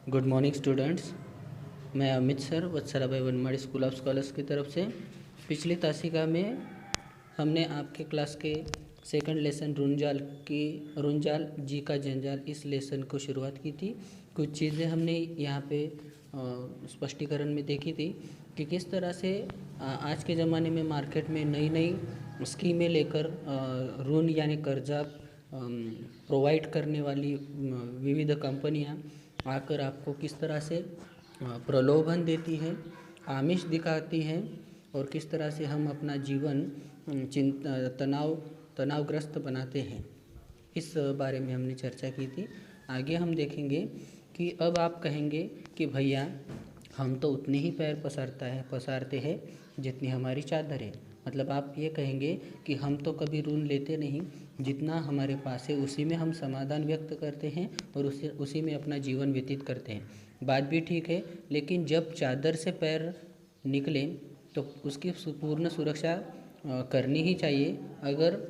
Good morning students. मैं Amit sir Vatsarabhai Vanmadi school of scholars की तरफ से पिछली तासिका में हमने आपके क्लास के सेकंड लेसन रुंजाल जी का जंजाल इस लेसन को शुरुआत की थी। कुछ चीज़ें हमने यहाँ पे स्पष्टीकरण में देखी थी कि किस तरह से आज के ज़माने में मार्केट में नई नई स्कीमें लेकर ऋण यानी कर्जा प्रोवाइड करने वाली विविध कंपनियां आकर आपको किस तरह से प्रलोभन देती है, आमिष दिखाती है और किस तरह से हम अपना जीवन तनावग्रस्त बनाते हैं, इस बारे में हमने चर्चा की थी। आगे हम देखेंगे कि अब आप कहेंगे कि भैया हम तो उतने ही पैर पसारते हैं जितनी हमारी चादर है। मतलब आप ये कहेंगे कि हम तो कभी ऋण लेते नहीं, जितना हमारे पास है उसी में हम समाधान व्यक्त करते हैं और उसी में अपना जीवन व्यतीत करते हैं। बात भी ठीक है, लेकिन जब चादर से पैर निकले तो उसकी पूर्ण सुरक्षा करनी ही चाहिए। अगर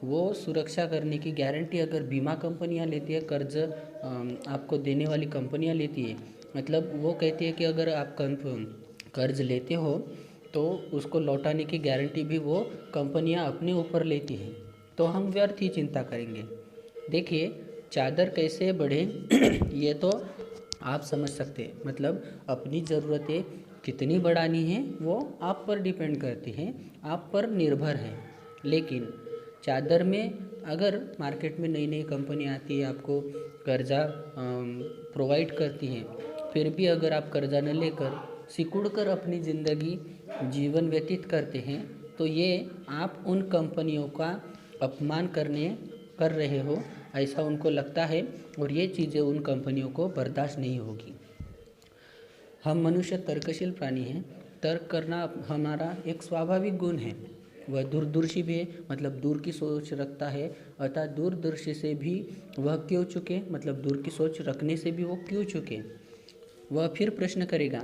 वो सुरक्षा करने की गारंटी अगर बीमा कंपनियां लेती है, कर्ज आपको देने वाली कंपनियां लेती है, मतलब वो कहती है कि अगर आप कर्ज लेते हो तो उसको लौटाने की गारंटी भी वो कंपनियां अपने ऊपर लेती हैं, तो हम व्यर्थ ही चिंता करेंगे। देखिए चादर कैसे बढ़े ये तो आप समझ सकते हैं। मतलब अपनी ज़रूरतें कितनी बढ़ानी है वो आप पर डिपेंड करती हैं, आप पर निर्भर है। लेकिन चादर में अगर मार्केट में नई नई कंपनी आती है, आपको कर्जा प्रोवाइड करती हैं, फिर भी अगर आप कर्जा न लेकर सिकुड़ कर अपनी ज़िंदगी जीवन व्यतीत करते हैं तो ये आप उन कंपनियों का अपमान कर रहे हो, ऐसा उनको लगता है और ये चीज़ें उन कंपनियों को बर्दाश्त नहीं होगी। हम मनुष्य तर्कशील प्राणी हैं, तर्क करना हमारा एक स्वाभाविक गुण है। वह दूरदर्शी भी है, मतलब दूर की सोच रखता है, अर्थात दूरदर्शी से भी वह क्यों चुके, मतलब दूर की सोच रखने से भी वो क्यों चुके। वह फिर प्रश्न करेगा,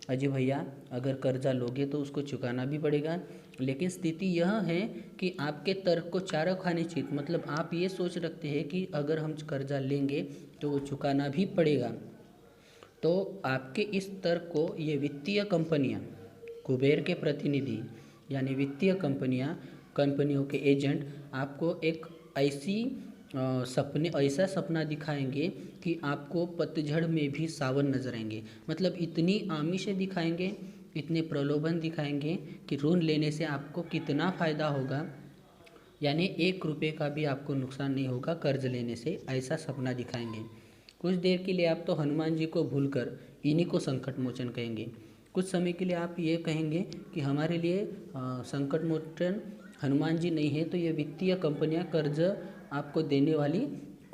अजय भैया अगर कर्जा लोगे तो उसको चुकाना भी पड़ेगा, लेकिन स्थिति यह है कि आपके तर्क को चारा खाने चाहिए। मतलब आप ये सोच रखते हैं कि अगर हम कर्जा लेंगे तो वो चुकाना भी पड़ेगा। तो आपके इस तर्क को ये वित्तीय कंपनियां, कुबेर के प्रतिनिधि यानी वित्तीय कंपनियों के एजेंट आपको एक ऐसा सपना दिखाएंगे कि आपको पतझड़ में भी सावन नजर आएंगे। मतलब इतनी आमिषें दिखाएंगे, इतने प्रलोभन दिखाएंगे कि ऋण लेने से आपको कितना फ़ायदा होगा, यानी 1 रुपये का भी आपको नुकसान नहीं होगा कर्ज लेने से, ऐसा सपना दिखाएंगे। कुछ देर के लिए आप तो हनुमान जी को भूलकर इन्हीं को संकट मोचन कहेंगे। कुछ समय के लिए आप ये कहेंगे कि हमारे लिए संकट मोचन हनुमान जी नहीं है, तो ये वित्तीय कंपनियां कर्ज आपको देने वाली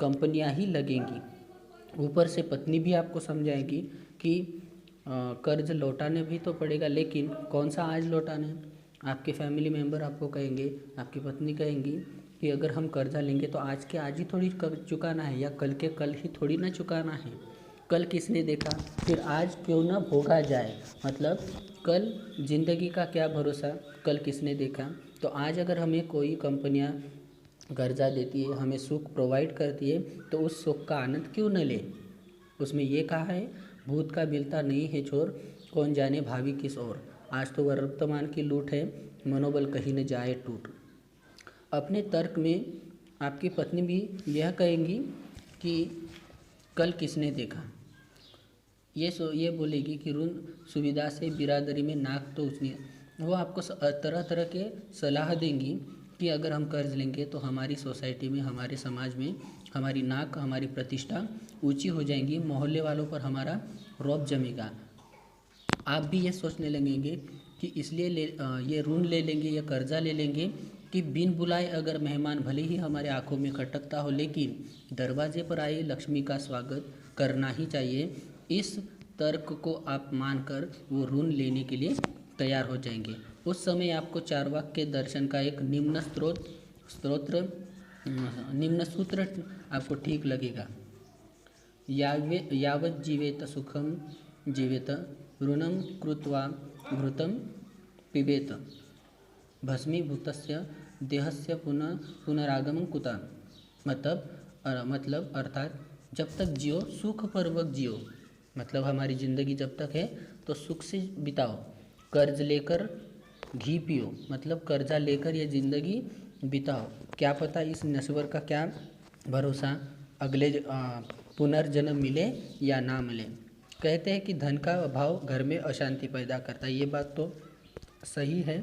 कंपनियां ही लगेंगी। ऊपर से पत्नी भी आपको समझाएगी कि कर्ज लौटाने भी तो पड़ेगा, लेकिन कौन सा आज लौटाना है। आपके फैमिली मेम्बर आपको कहेंगे, आपकी पत्नी कहेंगी कि अगर हम कर्जा लेंगे तो आज के आज ही थोड़ी चुकाना है, या कल के कल ही थोड़ी ना चुकाना है। कल किसने देखा, फिर आज क्यों ना भोगा जाए। मतलब कल ज़िंदगी का क्या भरोसा, कल किसने देखा। तो आज अगर हमें कोई कंपनियां कर्जा देती है, हमें सुख प्रोवाइड करती है, तो उस सुख का आनंद क्यों न ले। उसमें ये कहा है, भूत का मिलता नहीं है चोर, कौन जाने भावी किस ओर। आज तो वर्तमान की लूट है, मनोबल कहीं न जाए टूट। अपने तर्क में आपकी पत्नी भी यह कहेंगी कि कल किसने देखा। ये बोलेगी कि ऋण सुविधा से बिरादरी में नाक तो उचनी। वो आपको तरह तरह के सलाह देंगी कि अगर हम कर्ज लेंगे तो हमारी सोसाइटी में, हमारे समाज में हमारी नाक, हमारी प्रतिष्ठा ऊंची हो जाएंगी, मोहल्ले वालों पर हमारा रौब जमेगा। आप भी ये सोचने लगेंगे कि इसलिए ये ऋण ले लेंगे या कर्जा ले लेंगे कि बिन बुलाए अगर मेहमान भले ही हमारे आंखों में खटकता हो, लेकिन दरवाजे पर आए लक्ष्मी का स्वागत करना ही चाहिए। इस तर्क को आप मानकर वो ऋण लेने के लिए तैयार हो जाएंगे। उस समय आपको चार्वाक के दर्शन का एक निम्न सूत्र आपको ठीक लगेगा। यावत् जीवेत सुखम जीवेत, ऋणम कृत्वा घृतम पिबेत, भस्मीभूतस्य देहस्य पुनरागमन कुता। मतलब अर्थात जब तक जियो सुखपूर्वक जियो, मतलब हमारी ज़िंदगी जब तक है तो सुख से बिताओ, कर्ज लेकर घी पियो, मतलब कर्जा लेकर ये ज़िंदगी बिताओ, क्या पता इस नश्वर का क्या भरोसा, अगले पुनर्जन्म मिले या ना मिले। कहते हैं कि धन का अभाव घर में अशांति पैदा करता है। ये बात तो सही है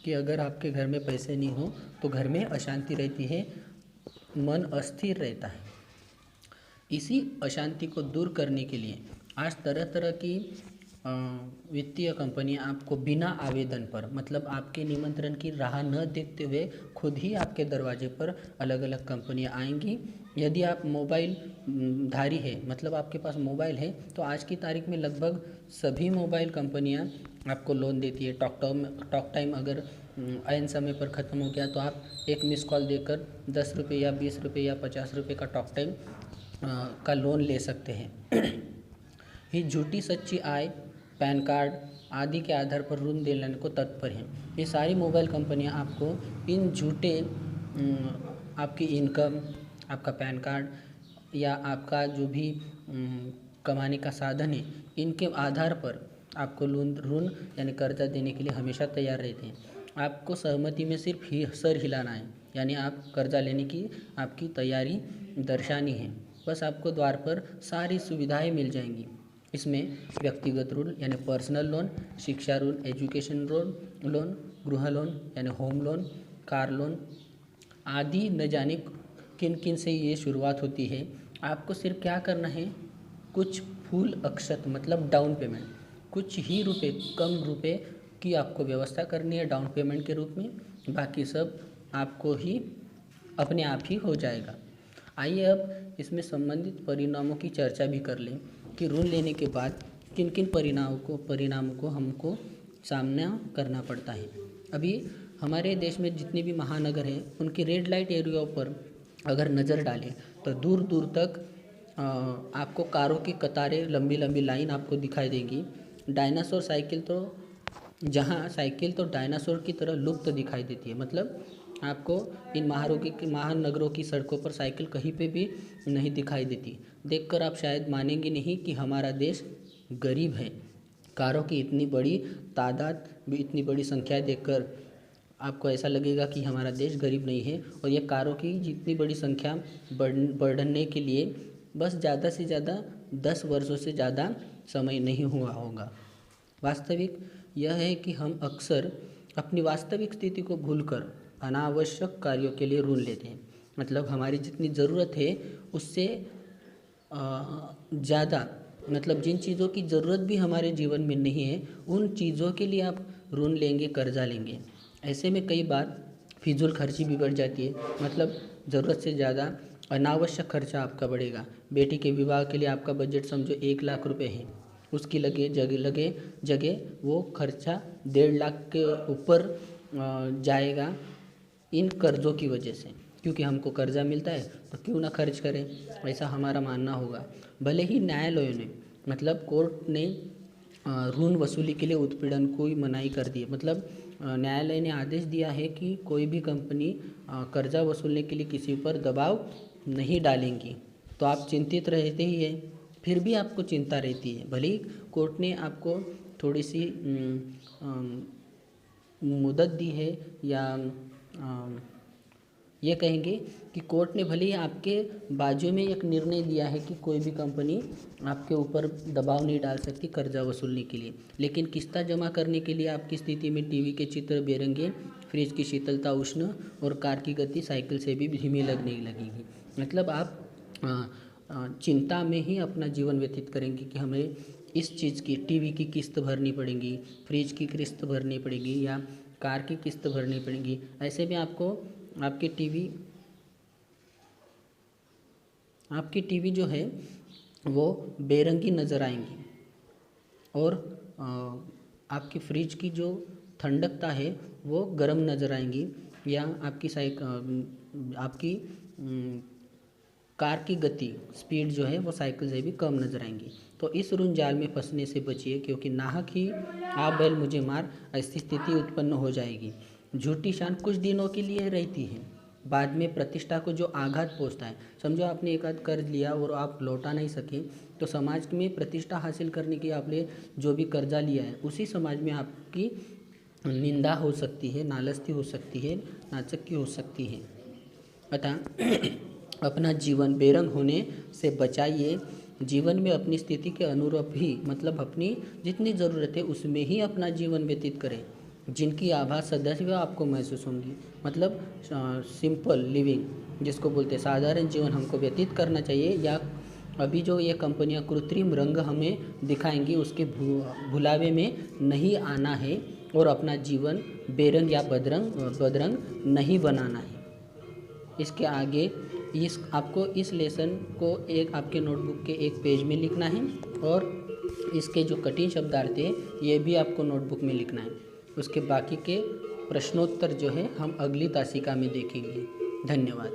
कि अगर आपके घर में पैसे नहीं हो तो घर में अशांति रहती है, मन अस्थिर रहता है। इसी अशांति को दूर करने के लिए आज तरह तरह की वित्तीय कंपनियां आपको बिना आवेदन पर, मतलब आपके निमंत्रण की राह न देखते हुए खुद ही आपके दरवाजे पर अलग अलग कंपनियां आएंगी। यदि आप मोबाइल धारी है, मतलब आपके पास मोबाइल है, तो आज की तारीख में लगभग सभी मोबाइल कंपनियां आपको लोन देती है। टॉक टाइम अगर ऐन समय पर ख़त्म हो गया तो आप एक मिस कॉल देकर 10 रुपये या 20 रुपये या 50 रुपये का टॉक टाइम का लोन ले सकते हैं। ही झूठी सच्ची आय, पैन कार्ड आदि के आधार पर ऋण देने को तत्पर हैं। ये सारी मोबाइल कंपनियां आपको इन झूठे आपकी इनकम, आपका पैन कार्ड या आपका जो भी कमाने का साधन है, इनके आधार पर आपको ऋण यानी कर्जा देने के लिए हमेशा तैयार रहते हैं। आपको सहमति में सिर्फ सर हिलाना है, यानी आप कर्जा लेने की आपकी तैयारी दर्शानी है। बस आपको द्वार पर सारी सुविधाएं मिल जाएंगी। इसमें व्यक्तिगत ऋण यानी पर्सनल लोन, शिक्षा ऋण, एजुकेशन लोन, गृह लोन यानी होम लोन, कार लोन आदि न जाने किन किन से ये शुरुआत होती है। आपको सिर्फ क्या करना है, कुछ फूल अक्षत मतलब डाउन पेमेंट, कुछ ही रुपए, कम रुपए की आपको व्यवस्था करनी है डाउन पेमेंट के रूप में, बाकी सब आपको ही अपने आप ही हो जाएगा। आइए अब इसमें संबंधित परिणामों की चर्चा भी कर लें कि ऋण लेने के बाद किन किन परिणामों को हमको सामना करना पड़ता है। अभी हमारे देश में जितने भी महानगर हैं उनकी रेड लाइट एरिया पर अगर नज़र डालें तो दूर दूर तक आपको कारों की कतारें, लंबी लंबी लाइन आपको दिखाई देगी। डायनासोर साइकिल तो जहाँ साइकिल तो डायनासोर की तरह लुप्त दिखाई देती है, मतलब आपको इन महानगरों की सड़कों पर साइकिल कहीं पे भी नहीं दिखाई देती। देखकर आप शायद मानेंगे नहीं कि हमारा देश गरीब है। कारों की इतनी बड़ी तादाद, इतनी बड़ी संख्या देखकर आपको ऐसा लगेगा कि हमारा देश गरीब नहीं है। और ये कारों की जितनी बड़ी संख्या बढ़ने के लिए बस ज़्यादा से ज़्यादा 10 वर्षों से ज़्यादा समय नहीं हुआ होगा। वास्तविक यह है कि हम अक्सर अपनी वास्तविक स्थिति को भूलकर अनावश्यक कार्यों के लिए ऋण लेते हैं। मतलब हमारी जितनी ज़रूरत है उससे ज़्यादा, मतलब जिन चीज़ों की ज़रूरत भी हमारे जीवन में नहीं है उन चीज़ों के लिए आप ऋण लेंगे, कर्जा लेंगे। ऐसे में कई बार फिजूल खर्ची भी बढ़ जाती है, मतलब ज़रूरत से ज़्यादा अनावश्यक खर्चा आपका बढ़ेगा। बेटी के विवाह के लिए आपका बजट समझो 1 लाख रुपए है, उसकी लगे जगह वो खर्चा 1.5 लाख के ऊपर जाएगा इन कर्ज़ों की वजह से। क्योंकि हमको कर्जा मिलता है तो क्यों ना खर्च करें, ऐसा हमारा मानना होगा। भले ही न्यायालयों ने, मतलब कोर्ट ने ऋण वसूली के लिए उत्पीड़न को मनाही कर दी है। मतलब न्यायालय ने आदेश दिया है कि कोई भी कंपनी कर्जा वसूलने के लिए किसी पर दबाव नहीं डालेंगी। तो आप चिंतित रहते ही हैं, फिर भी आपको चिंता रहती है। भले ही कोर्ट ने आपको थोड़ी सी मुदत दी है, या ये कहेंगे कि कोर्ट ने भले ही आपके बाजू में एक निर्णय दिया है कि कोई भी कंपनी आपके ऊपर दबाव नहीं डाल सकती कर्जा वसूलने के लिए, लेकिन किस्ता जमा करने के लिए आपकी स्थिति में टीवी के चित्र बेरंगे, फ्रिज की शीतलता उष्ण और कार की गति साइकिल से भी धीमी लगने लगेगी। मतलब आप चिंता में ही अपना जीवन व्यतीत करेंगे कि हमें इस चीज़ की, टीवी की किस्त भरनी पड़ेगी, फ्रिज की किस्त भरनी पड़ेगी या कार की किस्त भरनी पड़ेगी। ऐसे में आपको आपकी टीवी जो है वो बेरंगी नज़र आएंगी, और आपकी फ्रिज की जो ठंडकता है वो गर्म नज़र आएंगी, या आपकी कार की गति, स्पीड जो है वो साइकिल से भी कम नज़र आएंगी। तो इस ऋण जाल में फंसने से बचिए, क्योंकि नाहक ही आप बैल मुझे मार ऐसी स्थिति उत्पन्न हो जाएगी। झूठी शान कुछ दिनों के लिए रहती है, बाद में प्रतिष्ठा को जो आघात पहुंचता है। समझो आपने एक आध कर्ज लिया और आप लौटा नहीं सके, तो समाज में प्रतिष्ठा हासिल करने के आपने जो भी कर्जा लिया है उसी समाज में आपकी निंदा हो सकती है, नालस्ती हो सकती है, नाचक्की हो सकती है। अतः अपना जीवन बेरंग होने से बचाइए। जीवन में अपनी स्थिति के अनुरूप ही, मतलब अपनी जितनी ज़रूरत है उसमें ही अपना जीवन व्यतीत करें, जिनकी आभास सदैव आपको महसूस होंगी। मतलब सिंपल लिविंग जिसको बोलते हैं, साधारण जीवन हमको व्यतीत करना चाहिए। या अभी जो ये कंपनियां कृत्रिम रंग हमें दिखाएंगी उसके भुलावे में नहीं आना है और अपना जीवन बेरंग या बदरंग नहीं बनाना है। इसके आगे आपको इस लेसन को एक आपके नोटबुक के एक पेज में लिखना है और इसके जो कठिन शब्दार्थ है ये भी आपको नोटबुक में लिखना है। उसके बाकी के प्रश्नोत्तर जो है हम अगली तासिका में देखेंगे। धन्यवाद।